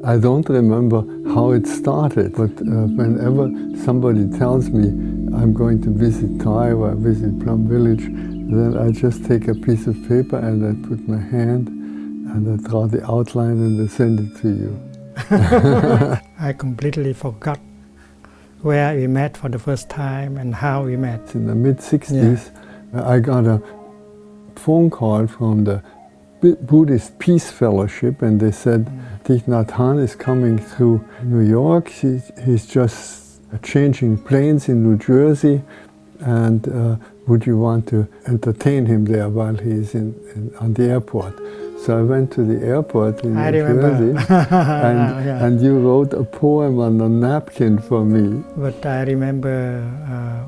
I don't remember how it started, but whenever somebody tells me I'm going to visit Thai or visit Plum Village, then I just take a piece of paper and I put my hand and I draw the outline and I send it to you. I completely forgot where we met for the first time and how we met. In the mid-60s, I got a phone call from the Buddhist Peace Fellowship, and they said, Thich Nhat Hanh is coming through New York. He's just changing planes in New Jersey, and would you want to entertain him there while he's on the airport? So I went to the airport in New Jersey, and you wrote a poem on a napkin for me. But I remember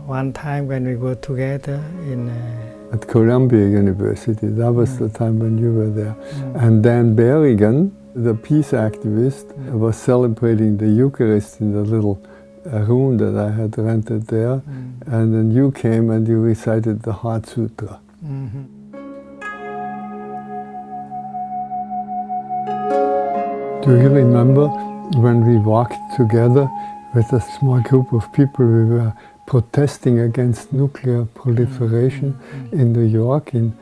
one time when we were together at Columbia University. That was the time when you were there. And Dan Berrigan, the peace activist, was celebrating the Eucharist in the little room that I had rented there. And then you came and you recited the Heart Sutra. Do you remember when we walked together with a small group of people? We were protesting against nuclear proliferation in New York in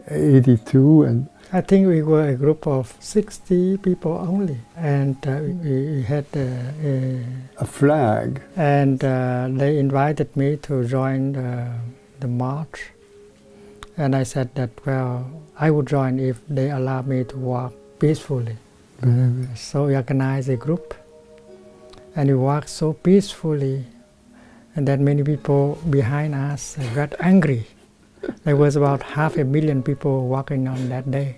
'82, and I think we were a group of 60 people only, and we had a flag. And they invited me to join the march, and I said that, well, I would join if they allow me to walk peacefully. So we organized a group, and we walked so peacefully. And then many people behind us got angry. There was about 500,000 people walking on that day.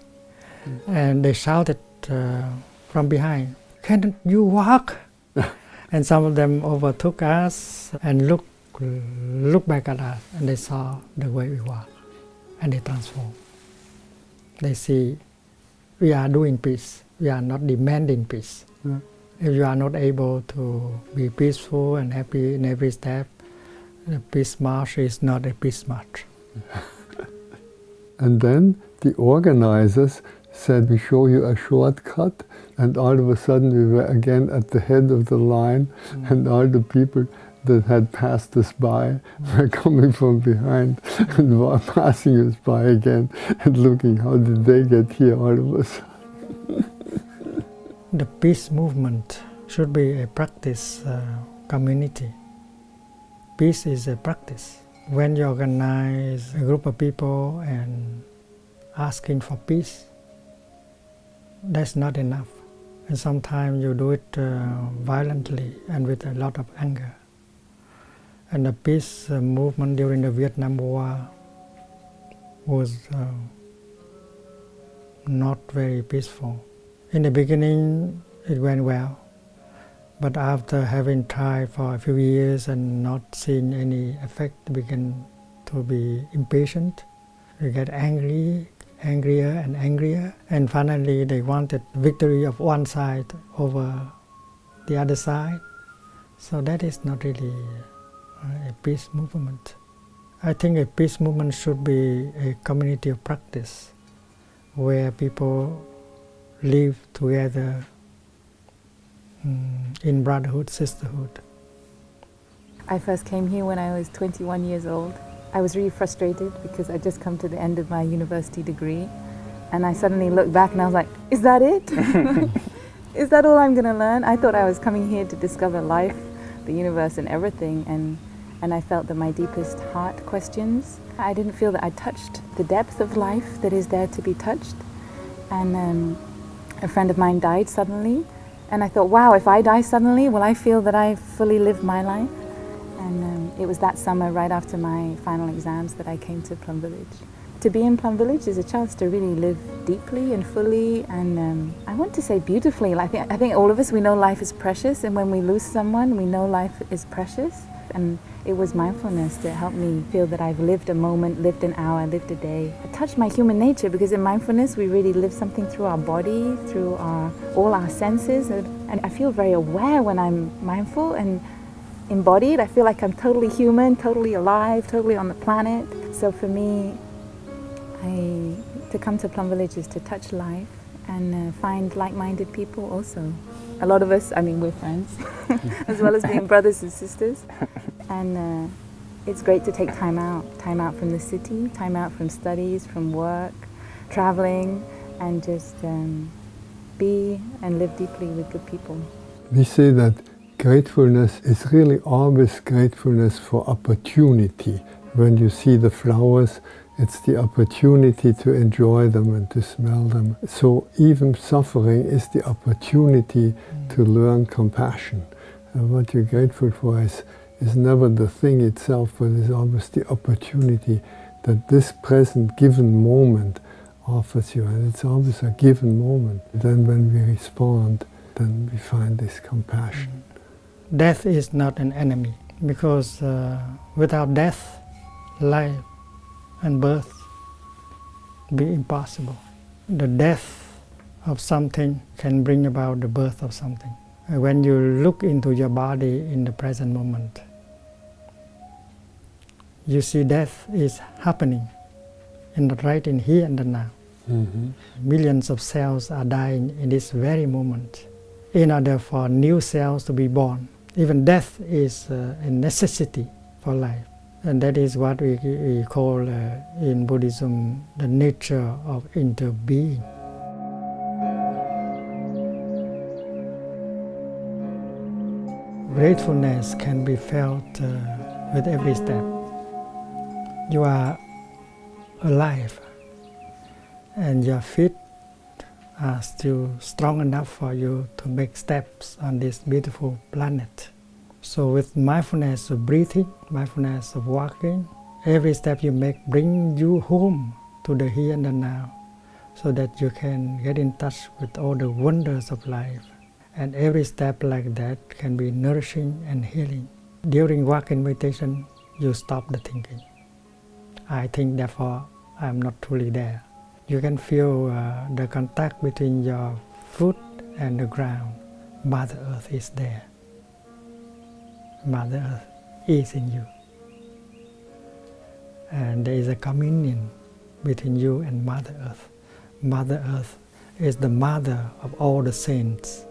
And they shouted from behind, "Can't you walk?" And some of them overtook us and looked back at us, and they saw the way we walk, and they transformed. They see we are doing peace. We are not demanding peace. If you are not able to be peaceful and happy in every step, the peace march is not a peace march. And then the organizers said, we show you a shortcut, and all of a sudden we were again at the head of the line, and all the people that had passed us by were coming from behind and were passing us by again and looking, how did they get here all of a sudden? The peace movement should be a practice community. Peace is a practice. When you organize a group of people and asking for peace, that's not enough. And sometimes you do it violently and with a lot of anger. And the peace movement during the Vietnam War was not very peaceful. In the beginning, it went well, but after having tried for a few years and not seeing any effect, began to be impatient. We get angrier and angrier, and finally they wanted victory of one side over the other side. So that is not really a peace movement. I think a peace movement should be a community of practice, where people live together in brotherhood, sisterhood. I first came here when I was 21 years old. I was really frustrated because I'd just come to the end of my university degree, and I suddenly looked back and I was like, is that it? Is that all I'm going to learn? I thought I was coming here to discover life, the universe and everything, and I felt that my deepest heart questions, I didn't feel that I touched the depth of life that is there to be touched. And a friend of mine died suddenly, and I thought, wow, if I die suddenly, will I feel that I fully lived my life? And it was that summer, right after my final exams, that I came to Plum Village. To be in Plum Village is a chance to really live deeply and fully, and I want to say beautifully. I think all of us, we know life is precious, and when we lose someone, we know life is precious. And it was mindfulness that helped me feel that I've lived a moment, lived an hour, lived a day. It touched my human nature, because in mindfulness we really live something through our body, through all our senses, and I feel very aware when I'm mindful and embodied. I feel like I'm totally human, totally alive, totally on the planet. So for me, to come to Plum Village is to touch life and find like-minded people also. A lot of us, I mean, we're friends, as well as being brothers and sisters. And it's great to take time out from the city, time out from studies, from work, traveling, and just be and live deeply with good people. We say that gratefulness is really always gratefulness for opportunity. When you see the flowers, it's the opportunity to enjoy them and to smell them. So even suffering is the opportunity to learn compassion. And what you're grateful for is never the thing itself, but is always the opportunity that this present given moment offers you. And it's always a given moment. Then when we respond, then we find this compassion. Death is not an enemy, because without death, life and birth be impossible. The death of something can bring about the birth of something. When you look into your body in the present moment, you see death is happening right in here and now. Mm-hmm. Millions of cells are dying in this very moment in order for new cells to be born. Even death is a necessity for life. And that is what we call in Buddhism the nature of interbeing. Gratefulness can be felt with every step. You are alive and your feet are still strong enough for you to make steps on this beautiful planet. So with mindfulness of breathing, mindfulness of walking, every step you make brings you home to the here and the now, so that you can get in touch with all the wonders of life. And every step like that can be nourishing and healing. During walking meditation, you stop the thinking. I think, therefore I am not truly there. You can feel the contact between your foot and the ground. Mother Earth is there. Mother Earth is in you. And there is a communion between you and Mother Earth. Mother Earth is the mother of all the saints,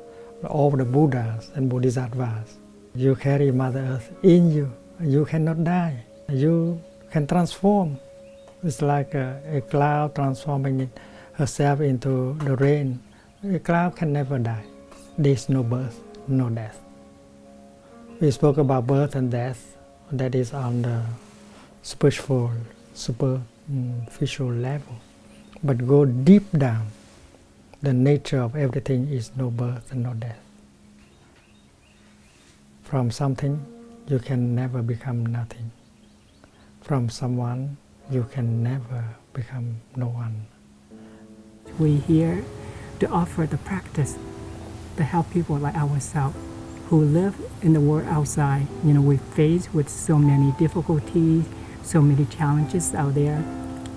all the Buddhas and Bodhisattvas. You carry Mother Earth in you. You cannot die. You can transform. It's like a cloud transforming herself into the rain. A cloud can never die. There is no birth, no death. We spoke about birth and death. That is on the superficial level. But go deep down. The nature of everything is no birth and no death. From something, you can never become nothing. From someone, you can never become no one. We're here to offer the practice to help people like ourselves who live in the world outside. You know, we're faced with so many difficulties, so many challenges out there.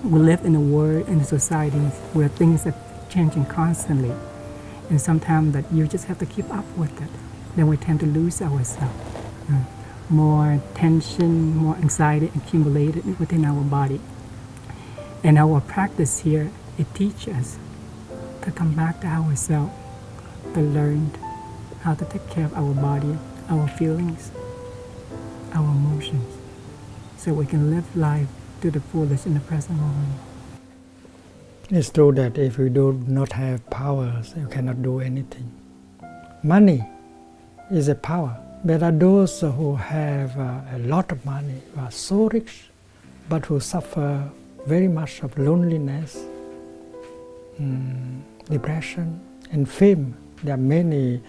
We live in a world, in a society where things are changing constantly. And sometimes that you just have to keep up with it. Then we tend to lose ourselves. More tension, more anxiety accumulated within our body. And our practice here, it teaches us to come back to ourselves, to learn how to take care of our body, our feelings, our emotions, so we can live life to the fullest in the present moment. It's true that if you do not have powers, you cannot do anything. Money is a power. There are those who have a lot of money, who are so rich, but who suffer very much of loneliness, depression, and fame. There are many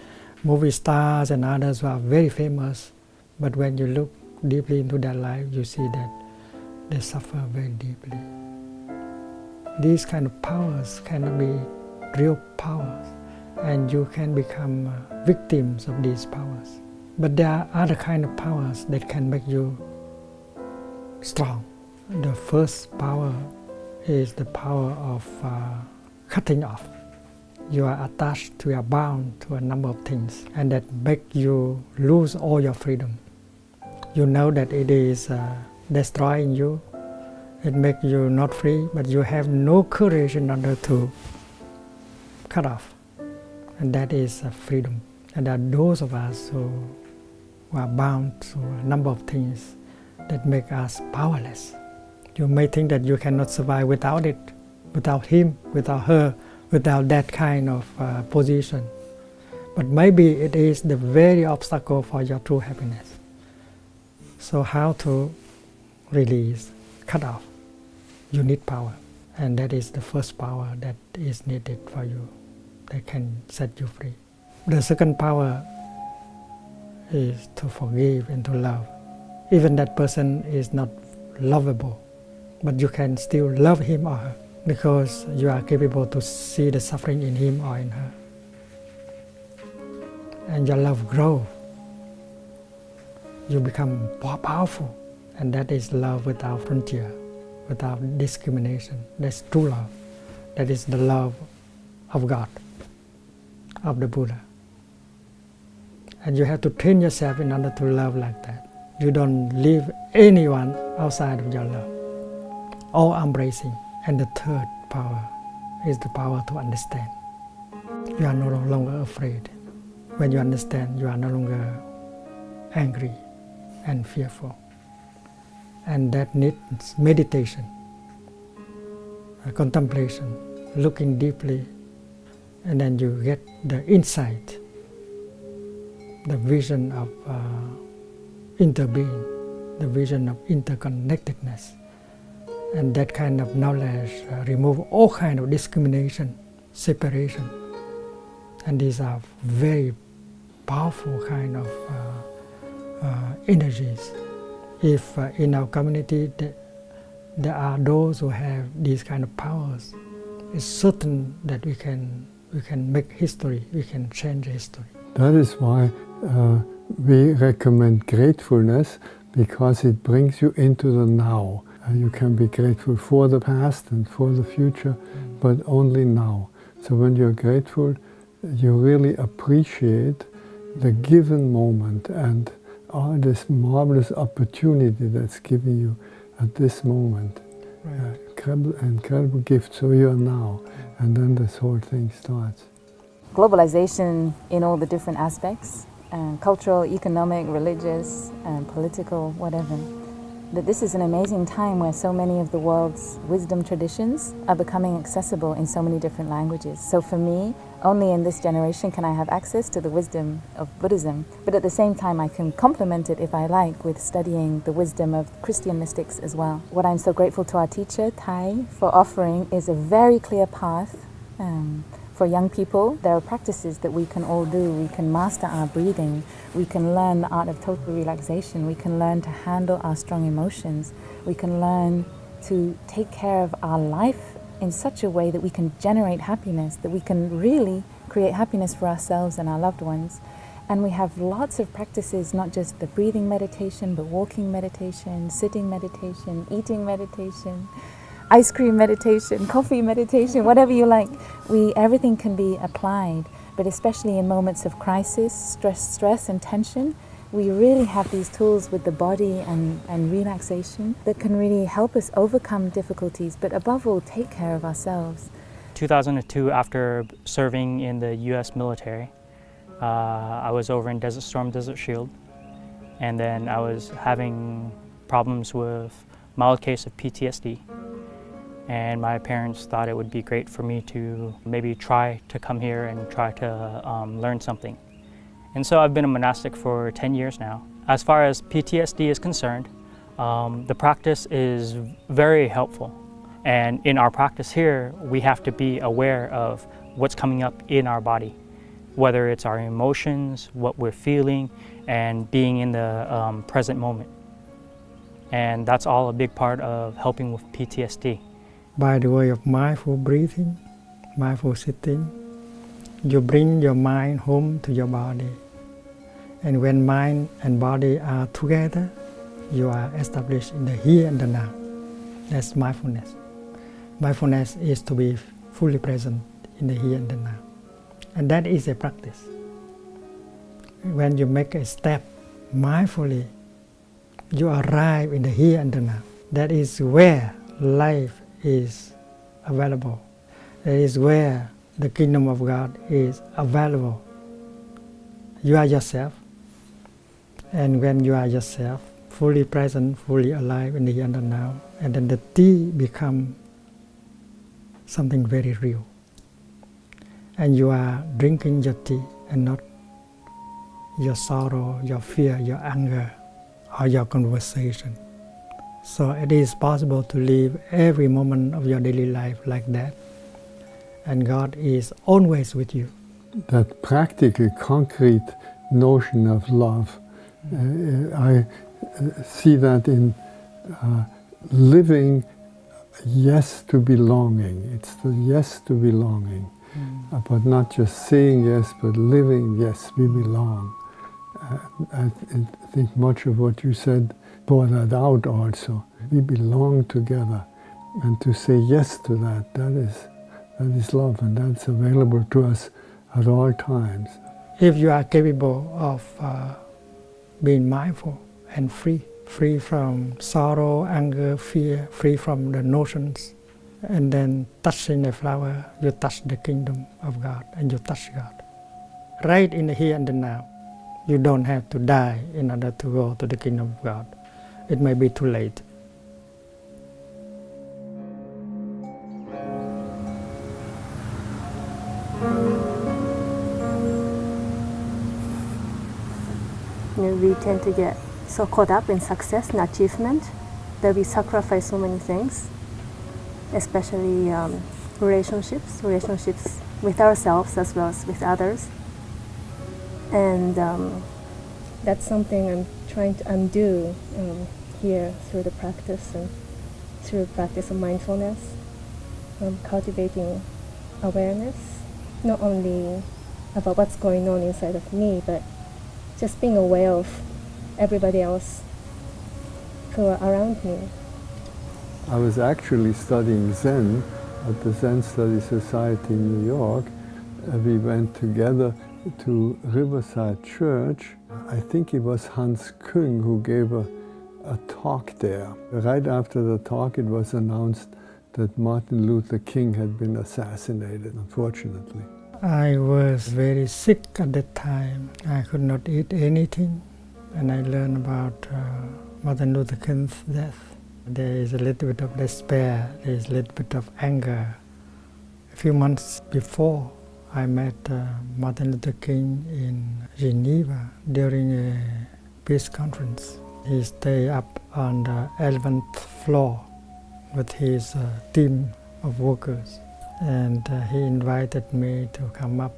movie stars and others who are very famous, but when you look deeply into their life, you see that they suffer very deeply. These kind of powers cannot be real powers, and you can become victims of these powers. But there are other kind of powers that can make you strong. The first power is the power of cutting off. You are attached, you are bound to a number of things, and that make you lose all your freedom. You know that it is destroying you. It makes you not free, but you have no courage in order to cut off. And that is freedom. And there are those of us who are bound to a number of things that make us powerless. You may think that you cannot survive without it, without him, without her, without that kind of position. But maybe it is the very obstacle for your true happiness. So how to release, cut off? You need power. And that is the first power that is needed for you, that can set you free. The second power is to forgive and to love. Even that person is not lovable, but you can still love him or her because you are capable to see the suffering in him or in her. And your love grows. You become more powerful. And that is love without frontier, without discrimination. That's true love. That is the love of God, of the Buddha. And you have to train yourself in order to love like that. You don't leave anyone outside of your love. All embracing. And the third power is the power to understand. You are no longer afraid. When you understand, you are no longer angry and fearful. And that needs meditation, contemplation, looking deeply, and then you get the insight, the vision of interbeing, the vision of interconnectedness. And that kind of knowledge remove all kind of discrimination, separation. And these are very powerful kind of energies. If in our community there are those who have these kind of powers, it's certain that we can make history, we can change history. That is why we recommend gratefulness, because it brings you into the now. You can be grateful for the past and for the future, but only now. So when you're grateful, you really appreciate the given moment and this marvelous opportunity that's given you at this moment. Right. Incredible gift, so you're now. And then this whole thing starts. Globalization in all the different aspects, cultural, economic, religious, political, whatever. That this is an amazing time where so many of the world's wisdom traditions are becoming accessible in so many different languages. So for me, only in this generation can I have access to the wisdom of Buddhism, but at the same time I can complement it if I like with studying the wisdom of Christian mystics as well. What I'm so grateful to our teacher, Thai, for offering is a very clear path for young people. There are practices that we can all do. We can master our breathing. We can learn the art of total relaxation. We can learn to handle our strong emotions. We can learn to take care of our life in such a way that we can generate happiness, that we can really create happiness for ourselves and our loved ones. And we have lots of practices, not just the breathing meditation, but walking meditation, sitting meditation, eating meditation, ice cream meditation, coffee meditation, whatever you like. Everything can be applied, but especially in moments of crisis, stress and tension, we really have these tools with the body and relaxation that can really help us overcome difficulties, but above all, take care of ourselves. 2002, after serving in the U.S. military, I was over in Desert Storm, Desert Shield, and then I was having problems with mild case of PTSD. And my parents thought it would be great for me to maybe try to come here and try to learn something. And so I've been a monastic for 10 years now. As far as PTSD is concerned, the practice is very helpful. And in our practice here, we have to be aware of what's coming up in our body, whether it's our emotions, what we're feeling, and being in the present moment. And that's all a big part of helping with PTSD. By the way of mindful breathing, mindful sitting, you bring your mind home to your body. And when mind and body are together, you are established in the here and the now. That's mindfulness. Mindfulness is to be fully present in the here and the now. And that is a practice. When you make a step mindfully, you arrive in the here and the now. That is where life is available. That is where the kingdom of God is available. You are yourself, and when you are yourself, fully present, fully alive in the here and the now, and then the tea becomes something very real. And you are drinking your tea and not your sorrow, your fear, your anger, or your conversation. So it is possible to live every moment of your daily life like that. And God is always with you. That practical, concrete notion of love, I see that in living yes to belonging. It's the yes to belonging. But not just saying yes, but living yes, we belong. I think much of what you said bore that out also. We belong together, and to say yes to that, that is love, and that's available to us at all times. If you are capable of being mindful and free from sorrow, anger, fear, free from the notions, and then touching a flower, you touch the kingdom of God, and you touch God. Right in the here and the now. You don't have to die in order to go to the kingdom of God. It may be too late. We tend to get so caught up in success and achievement that we sacrifice so many things, especially relationships with ourselves as well as with others. And that's something I'm trying to undo here through the practice and through the practice of mindfulness, cultivating awareness, not only about what's going on inside of me, but just being aware of everybody else who are around me. I was actually studying Zen at the Zen Study Society in New York. We went together to Riverside Church. I think it was Hans Küng who gave a talk there. Right after the talk, it was announced that Martin Luther King had been assassinated, unfortunately. I was very sick at that time. I could not eat anything, and I learned about Martin Luther King's death. There is a little bit of despair, there is a little bit of anger. A few months before, I met Martin Luther King in Geneva during a peace conference. He stayed up on the 11th floor with his team of workers. And he invited me to come up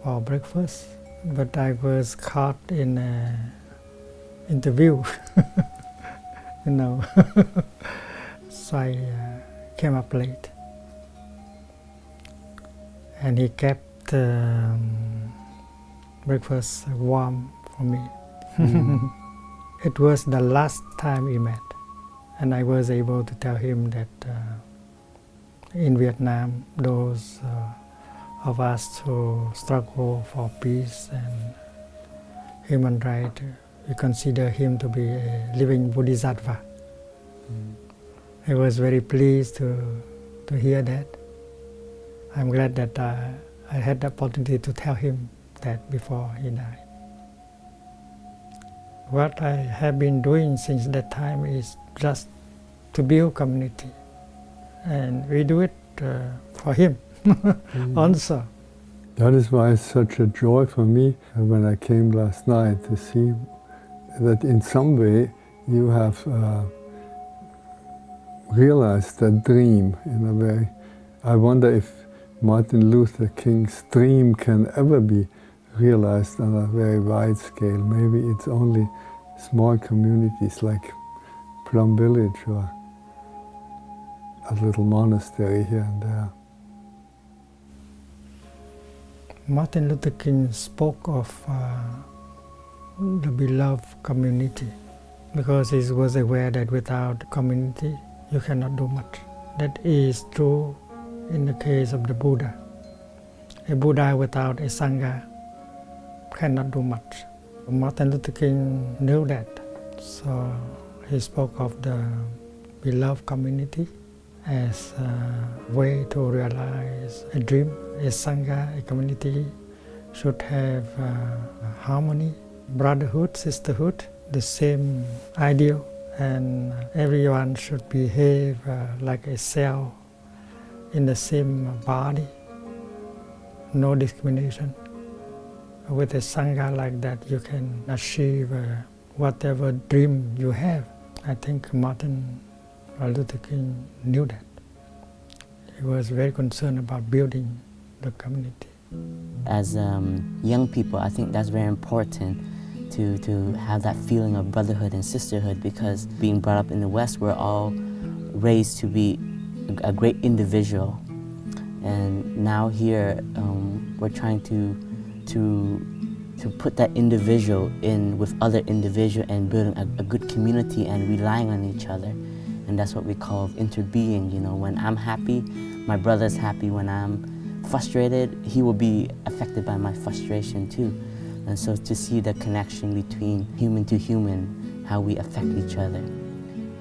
for breakfast. But I was caught in an interview, you know. So I came up late. And he kept breakfast warm for me. It was the last time we met, and I was able to tell him that in Vietnam, those of us who struggle for peace and human rights, we consider him to be a living bodhisattva. I was very pleased to hear that. I'm glad that I had the opportunity to tell him that before he died. What I have been doing since that time is just to build community. And we do it for him also. That is why it's such a joy for me when I came last night to see that in some way you have realized that dream in a way. I wonder if Martin Luther King's dream can ever be realized on a very wide scale. Maybe it's only small communities like Plum Village or a little monastery here and there. Martin Luther King spoke of the beloved community because he was aware that without community you cannot do much. That is true in the case of the Buddha. A Buddha without a Sangha cannot do much. Martin Luther King knew that, so he spoke of the beloved community, as a way to realize a dream. A Sangha, a community, should have harmony, brotherhood, sisterhood, the same ideal, and everyone should behave like a cell in the same body, no discrimination. With a Sangha like that, you can achieve whatever dream you have. I think Martin Luther King knew that. He was very concerned about building the community. As young people, I think that's very important to have that feeling of brotherhood and sisterhood, because being brought up in the West, we're all raised to be a great individual. And now here, we're trying to put that individual in with other individual and building a good community and relying on each other. And that's what we call interbeing. You know, when I'm happy, my brother's happy. When I'm frustrated, he will be affected by my frustration too. And so to see the connection between human to human, how we affect each other.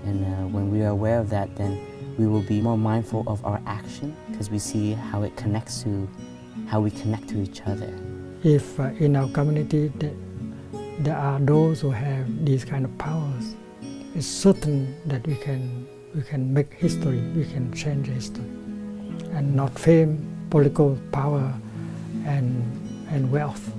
And when we are aware of that, then we will be more mindful of our action, because we see how it connects to how we connect to each other. If in our community there are those who have these kind of powers, it's certain that we can make history, we can change history, and not fame, political power, and wealth.